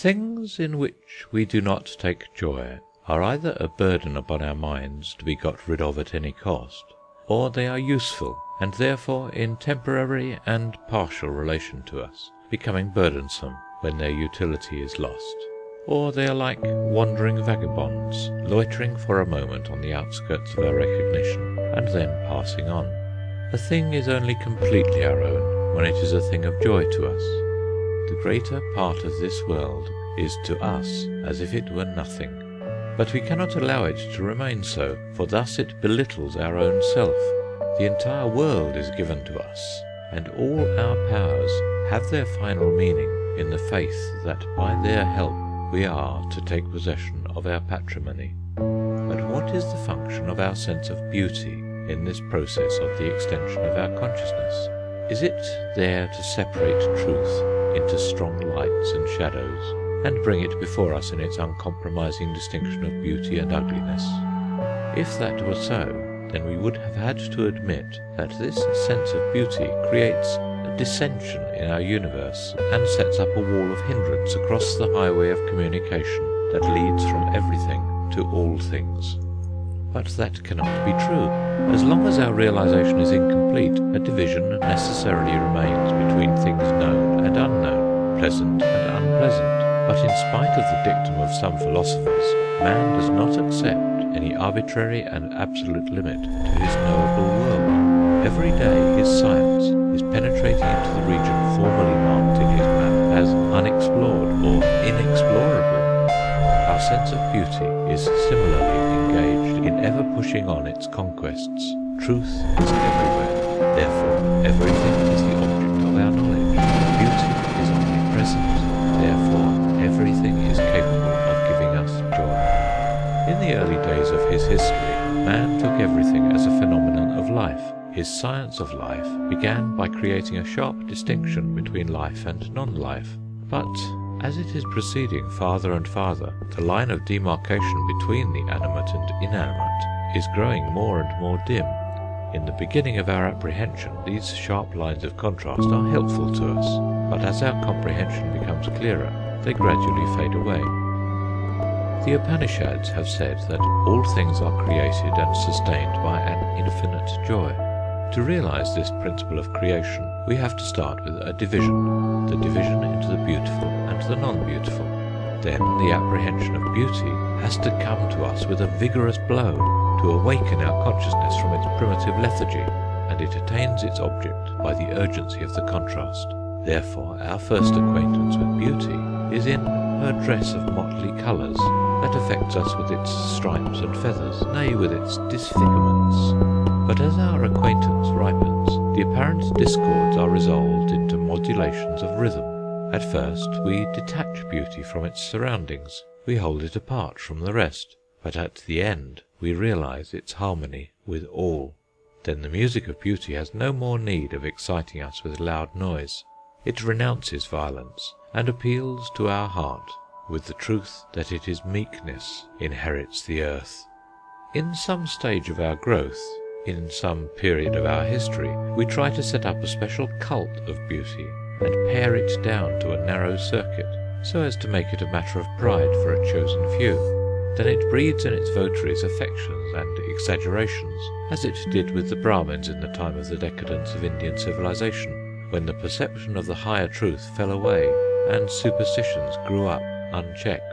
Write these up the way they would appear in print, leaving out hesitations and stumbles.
Things in which we do not take joy are either a burden upon our minds to be got rid of at any cost, or they are useful, and therefore in temporary and partial relation to us, becoming burdensome when their utility is lost. Or they are like wandering vagabonds, loitering for a moment on the outskirts of our recognition, and then passing on. A thing is only completely our own when it is a thing of joy to us. The greater part of this world is to us as if it were nothing. But we cannot allow it to remain so, for thus it belittles our own self. The entire world is given to us, and all our powers have their final meaning in the faith that by their help we are to take possession of our patrimony. But what is the function of our sense of beauty in this process of the extension of our consciousness? Is it there to separate truth into strong lights and shadows, and bring it before us in its uncompromising distinction of beauty and ugliness? If that were so, then we would have had to admit that this sense of beauty creates a dissension in our universe and sets up a wall of hindrance across the highway of communication that leads from everything to all things. But that cannot be true. As long as our realization is incomplete, a division necessarily remains between things known and unknown, pleasant and unpleasant. But in spite of the dictum of some philosophers, man does not accept any arbitrary and absolute limit to his knowable world. Every day his science is penetrating into the region formerly marked in his map as unexplored or inexplorable. Our sense of beauty is similarly engaged in ever pushing on its conquests. Truth is everywhere, therefore everything is the object of our knowledge. Beauty is omnipresent, therefore everything is capable of giving us joy. In the early days of his history, man took everything as a phenomenon of life. His science of life began by creating a sharp distinction between life and non-life. But as it is proceeding farther and farther, the line of demarcation between the animate and inanimate is growing more and more dim. In the beginning of our apprehension, these sharp lines of contrast are helpful to us, but as our comprehension becomes clearer, they gradually fade away. The Upanishads have said that all things are created and sustained by an infinite joy. To realize this principle of creation, we have to start with a division, the division into the beautiful and the non-beautiful. Then the apprehension of beauty has to come to us with a vigorous blow to awaken our consciousness from its primitive lethargy, and it attains its object by the urgency of the contrast. Therefore, our first acquaintance with beauty is in her dress of motley colours that affects us with its stripes and feathers, nay, with its disfigurements. But as our acquaintance ripens, the apparent discords are resolved into modulations of rhythm. At first we detach beauty from its surroundings, we hold it apart from the rest, but at the end we realize its harmony with all. Then the music of beauty has no more need of exciting us with loud noise. It renounces violence, and appeals to our heart with the truth that it is meekness inherits the earth. In some stage of our growth, in some period of our history, we try to set up a special cult of beauty, and pare it down to a narrow circuit, so as to make it a matter of pride for a chosen few. Then it breeds in its votaries affections and exaggerations, as it did with the Brahmins in the time of the decadence of Indian civilization, when the perception of the higher truth fell away, and superstitions grew up unchecked.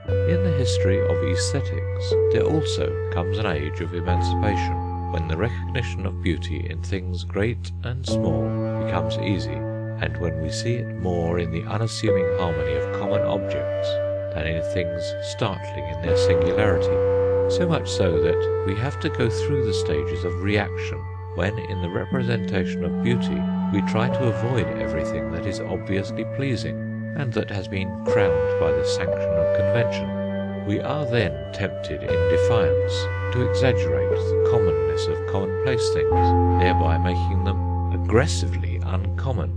In the history of aesthetics, there also comes an age of emancipation, when the recognition of beauty in things great and small becomes easy, and when we see it more in the unassuming harmony of common objects than in things startling in their singularity, so much so that we have to go through the stages of reaction, when in the representation of beauty we try to avoid everything that is obviously pleasing, and that has been crowned by the sanction of convention. We are then tempted in defiance to exaggerate the commonness of commonplace things, thereby making them aggressively uncommon.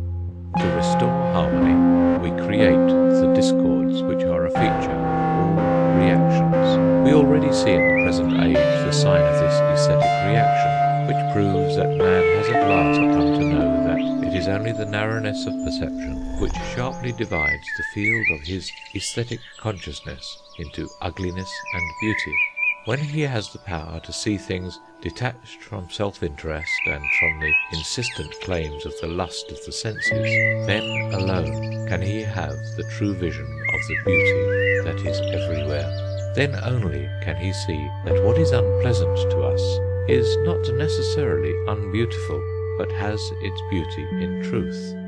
To restore harmony, we create the discords which are a feature, or reactions. We already see in the present age the sign of this aesthetic reaction, which proves that man has at last come to know that it is is only the narrowness of perception which sharply divides the field of his aesthetic consciousness into ugliness and beauty. When he has the power to see things detached from self-interest and from the insistent claims of the lust of the senses, then alone can he have the true vision of the beauty that is everywhere. Then only can he see that what is unpleasant to us is not necessarily unbeautiful, but has its beauty in truth.